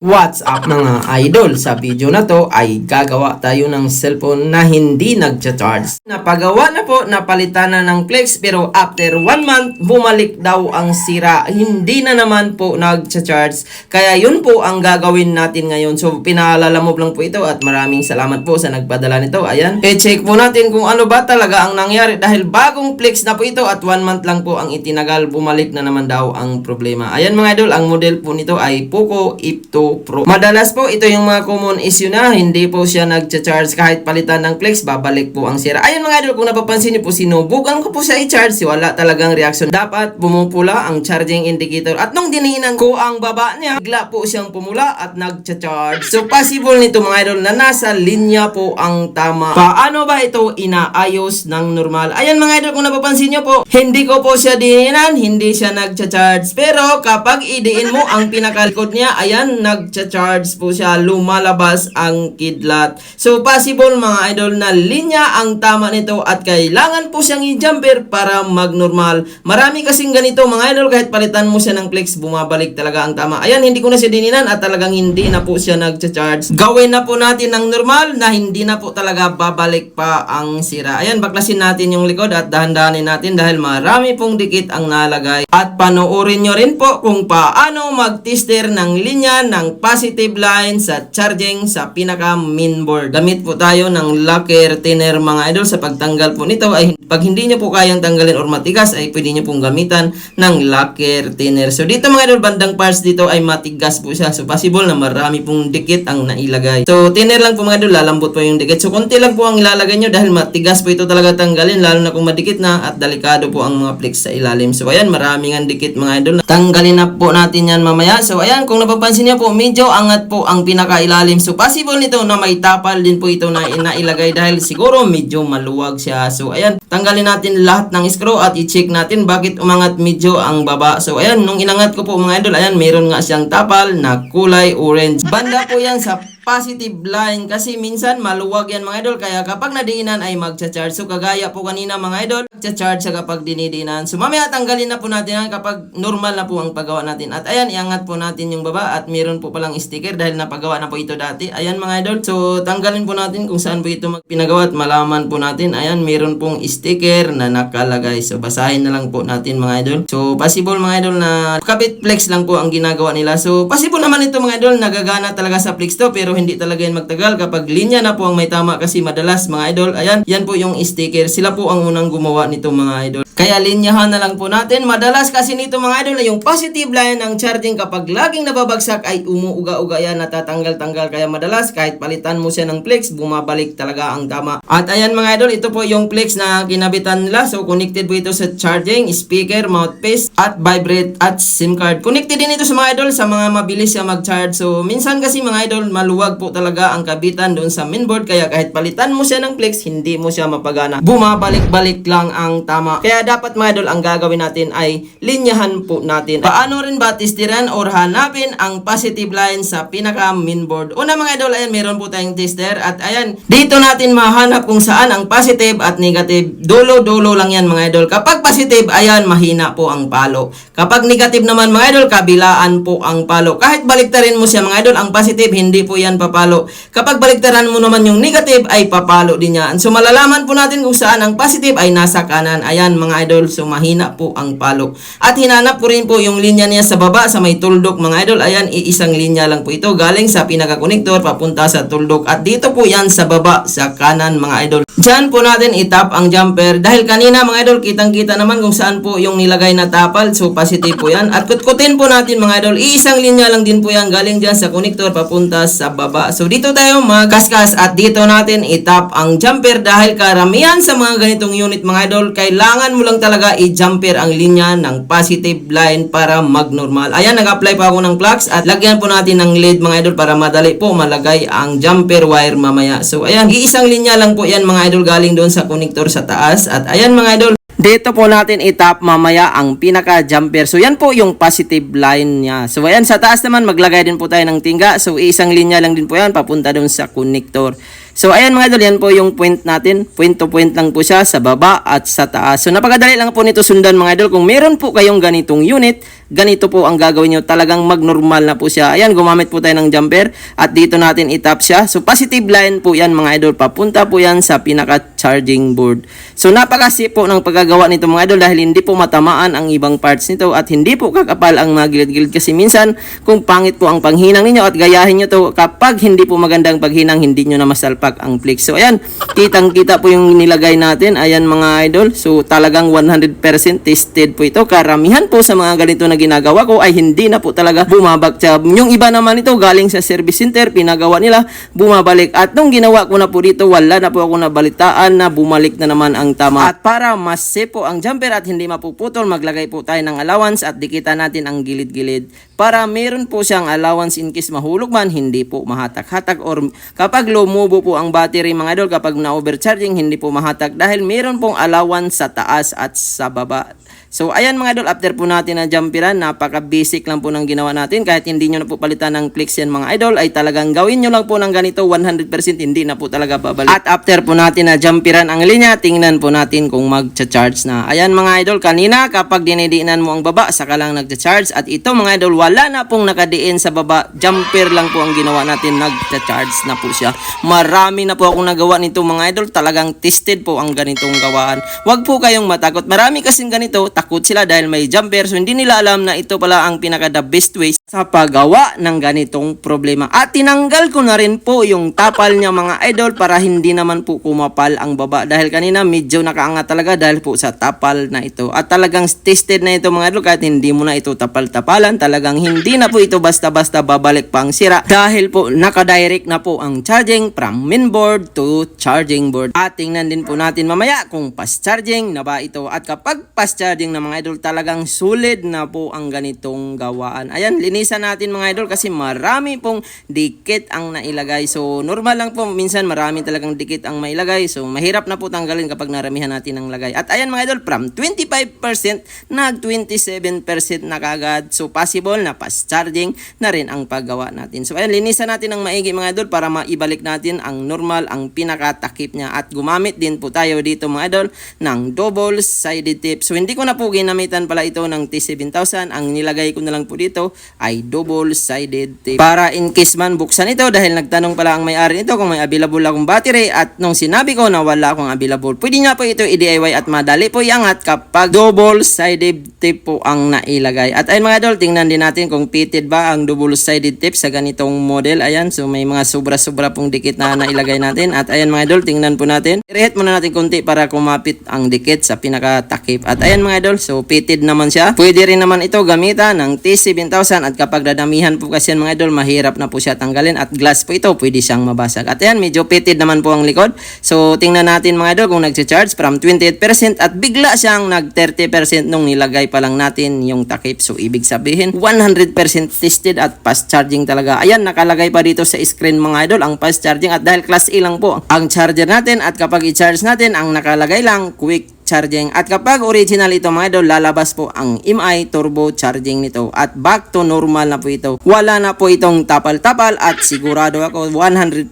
What's up mga idol? Sa video na to ay gagawa tayo ng cellphone na hindi nagcha-charge. Napagawa na po, napalitan na ng flex pero after 1 month bumalik daw ang sira. Hindi na naman po nagcha-charge. Kaya yun po ang gagawin natin ngayon. So pinaalala mo lang po ito at maraming salamat po sa nagpadala nito. Ayan, check po natin kung ano ba talaga ang nangyari dahil bagong flex na po ito at 1 month lang po ang itinagal. Bumalik na naman daw ang problema. Ayan mga idol, ang model po nito ay Poco F2 Pro. Madalas po ito yung mga common issue na hindi po siya nagcha-charge kahit palitan ng flex, babalik po ang sira. Ayun mga idol, kung napapansin niyo po sinubukan ko po siya i-charge, wala talagang reaction. Dapat pumupula ang charging indicator at nung diniinan ko ang baba niya, bigla po siyang pumula at nagcha-charge. So possible nito mga idol na nasa linya po ang tama. Paano ba ito inaayos ng normal? Ayan mga idol, kung napapansin niyo po, hindi ko po siya diniinan, hindi siya nagcha-charge. Pero kapag idiin mo ang pinakalikod niya, ayan, nagcha-charge po siya, lumalabas ang kidlat. So possible mga idol na linya ang tama nito at kailangan po siyang i-jumper para mag-normal. Marami kasing ganito mga idol, kahit palitan mo siya ng flex, bumabalik talaga ang tama. Ayan, hindi ko na siya dininan at talagang hindi na po siya nagcha-charge. Gawin na po natin ng normal na hindi na po talaga babalik pa ang sira. Ayan, baklasin natin yung likod at dahan-dahanin natin dahil marami pong dikit ang nalagay. At panoorin nyo rin po kung paano mag-tester ng linya ng positive line sa charging sa pinaka mainboard. Gamit po tayo ng lacquer thinner mga idol. Sa pagtanggal po nito ay pag hindi nyo po kayang tanggalin or matigas ay pwede nyo pong gamitan ng lacquer thinner. So dito mga idol, bandang parts dito ay matigas po siya. So possible na marami pong dikit ang nailagay. So thinner lang po mga idol, lalambot po yung dikit. So konti lang po ang ilalagay nyo dahil matigas po ito talaga tanggalin, lalo na kung madikit na at delikado po ang mga flex sa ilalim. So ayan, maraming ang dikit mga idol. Tanggalin na po natin yan mamaya. So ayan, kung napapansin nyo po, medyo angat po ang pinakailalim. So possible nito na may tapal din po ito na inailagay dahil siguro medyo maluwag siya. So ayan, tanggalin natin lahat ng screw at i-check natin bakit umangat medyo ang baba. So ayan, nung inangat ko po mga idol, ayan, meron nga siyang tapal na kulay orange. Banda po yan sa positive line kasi minsan maluwag yan mga idol, kaya kapag nadiinan ay magcha-charge. So kagaya po kanina mga idol, magcha-charge siya kapag dinidiinan. So mamaya tanggalin na po natin yan kapag normal na po ang paggawa natin. At ayan, iangat po natin yung baba at meron po palang sticker dahil napagawa na po ito dati. Ayan mga idol, so tanggalin po natin kung saan po ito pinagawa at malaman po natin. Ayan, meron pong sticker na nakalagay. So basahin na lang po natin mga idol. So possible mga idol na kapit flex lang po ang ginagawa nila. So possible naman ito mga idol, nagagana talaga sa flex to pero hindi talaga yan magtagal kapag linya na po ang may tama kasi madalas mga idol, ayan, yan po yung sticker. Sila po ang unang gumawa nito mga idol. Kaya linyahan na lang po natin. Madalas kasi nito mga idol na yung positive line ng charging kapag laging nababagsak ay umuuga-uga yan, natatanggal-tanggal. Kaya madalas kahit palitan mo siya ng flex, bumabalik talaga ang tama. At ayan mga idol, ito po yung flex na kinabitan nila. So connected po ito sa charging, speaker, mouthpiece, at vibrate at SIM card. Connected din ito sa mga idol sa mga mabilis siya mag-charge. So minsan kasi mga idol, maluwag po talaga ang kabitan doon sa mainboard. Kaya kahit palitan mo siya ng flex, hindi mo siya mapagana. Bumabalik-balik lang ang tama. Kaya dapat mga idol, ang gagawin natin ay linyahan po natin. Paano rin ba testiran or hanapin ang positive line sa pinaka mainboard? Una mga idol, ayan, meron po tayong tester at ayan, dito natin mahanap kung saan ang positive at negative. Dulo-dulo lang yan mga idol. Kapag positive, ayan, mahina po ang palo. Kapag negative naman mga idol, kabilaan po ang palo. Kahit baliktarin mo siya mga idol, ang positive hindi po yan papalo. Kapag baliktaran mo naman yung negative ay papalo din yan. So malalaman po natin kung saan ang positive ay nasa kanan. Ayan mga idol, so mahina po ang palo. At hinanap ko rin po yung linya niya sa baba sa may tuldok mga idol. Ayan, iisang linya lang po ito galing sa pinaka-connector papunta sa tuldok. At dito po yan sa baba sa kanan mga idol. Diyan po natin itap ang jumper dahil kanina mga idol, kitang-kita naman kung saan po yung nilagay na tapal. So positive po yan. At kutkutin po natin mga idol, iisang linya lang din po yan galing dyan sa connector papunta sa baba. So dito tayo magkaskas at dito natin itap ang jumper dahil karamihan sa mga ganitong unit mga idol, kailangan mo lang talaga i-jumper ang linya ng positive line para mag-normal. Ayan, nag-apply pa ako ng flux at lagyan po natin ng lead mga idol para madali po malagay ang jumper wire mamaya. So ayan, iisang linya lang po yan mga idol galing doon sa connector sa taas. At ayan mga idol, dito po natin itap mamaya ang pinaka-jumper. So yan po yung positive line niya. So ayan, sa taas naman maglagay din po tayo ng tingga. So isang linya lang din po yan papunta doon sa connector. So ayan mga idol, yan po yung point natin. Point to point lang po siya sa baba at sa taas. So napakadali lang po nito sundan mga idol. Kung meron po kayong ganitong unit, ganito po ang gagawin nyo. Talagang mag-normal na po siya. Ayan, gumamit po tayo ng jumper at dito natin itap siya. So positive line po yan mga idol. Papunta po yan sa pinaka-charging board. So napakasip po ng pagkagawa nito mga idol dahil hindi po matamaan ang ibang parts nito at hindi po kakapal ang mga gilid-gilid kasi minsan kung pangit po ang panghinang ninyo at gayahin nyo to kapag hindi po magandang paghinang hindi nyo na masalpak ang flex. So ayan, kitang-kita po yung nilagay natin. Ayan mga idol. So talagang 100% tested po ito. Karamihan po sa mga ganito na ginagawa ko ay hindi na po talaga bumabagta. Yung iba naman ito galing sa service center, pinagawa nila, bumabalik. At nung ginawa ko na po dito, wala na po ako nabalitaan na bumalik na naman ang tama. At para mas safe po ang jumper at hindi mapuputol, maglagay po tayo ng allowance at dikitan natin ang gilid-gilid para meron po siyang allowance in case mahulog man, hindi po mahatak-hatak or kapag lumubo po ang battery mga idol, kapag na-overcharging, hindi po mahatak dahil meron pong allowance sa taas at sa baba. So ayan mga idol, after po natin na jumperan, napaka-basic lang po ng ginawa natin. Kahit hindi nyo na po palitan ng flex yan mga idol, ay talagang gawin nyo lang po ng ganito 100%, hindi na po talaga babalik. At after po natin na jumperan ang linya, tingnan po natin kung mag-charge na. Ayan mga idol, kanina kapag dinidiinan mo ang baba, saka lang nag-charge. At ito mga idol, wala na pong nakadiin sa baba, jumper lang po ang ginawa natin, nag-charge na po siya. Marami na po akong nagawa nito mga idol, talagang tested po ang ganitong gawaan. Huwag po kayong matakot, marami kasing ganito, takot sila dahil may jumper. So hindi nila alam na ito pala ang pinaka the best way sa paggawa ng ganitong problema. At tinanggal ko na rin po yung tapal niya mga idol para hindi naman po kumapal ang baba. Dahil kanina medyo nakaangat talaga dahil po sa tapal na ito. At talagang tested na ito mga idol kahit hindi mo na ito tapal-tapalan. Talagang hindi na po ito basta-basta babalik pa ang sira. Dahil po nakadirect na po ang charging from mainboard to charging board. At tingnan din po natin mamaya kung fast charging na ba ito. At kapag fast charging na mga idol, talagang solid na po ang ganitong gawaan. Ayan, linisan natin mga idol kasi marami pong dikit ang nailagay. So normal lang po, minsan marami talagang dikit ang mailagay. So mahirap na po tanggalin kapag naramihan natin ang lagay. At ayan mga idol, from 25% nag 27% na kagad. So possible na fast charging na rin ang paggawa natin. So ayan, linisan natin ng maigi mga idol para maibalik natin ang normal, ang pinakatakip niya. At gumamit din po tayo dito mga idol ng double-sided tape. So hindi ko na po ginamitan pala ito ng T7000. Ang nilagay ko na lang po dito ay double-sided tape. Para in case man buksan ito dahil nagtanong pala ang may-ari nito kung may available akong battery at nung sinabi ko na wala akong available, pwede nga po ito i-DIY at madali po iangat kapag double-sided tape po ang nailagay. At ayun mga idol, tingnan din natin kung fitted ba ang double-sided tape sa ganitong model. Ayan, so may mga sobra-sobra pong dikit na nailagay natin. At ayan mga idol, tingnan po natin. I-rehet muna natin konti para kumapit ang dikit sa pinakatakip. At ayan mga idol, so fitted naman siya. Pwede rin naman ito gamitan ng T7000 at kapag dadamihan po kasi yan mga idol, mahirap na po siya tanggalin at glass po ito, pwede siyang mabasag. At ayan, medyo fitted naman po ang likod. So tingnan natin mga idol kung nag-charge from 28% at bigla siyang nag 30% nung nilagay pa lang natin yung takip. So ibig sabihin 100% tested at fast charging talaga. Ayan, nakalagay pa dito sa screen mga idol ang fast charging at dahil class A lang po ang charger natin at kapag i-charge natin ang nakalagay lang quick charging. At kapag original ito mga idol, lalabas po ang MI turbo charging nito at back to normal na po ito. Wala na po itong tapal-tapal at sigurado ako 100%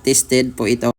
tested po ito.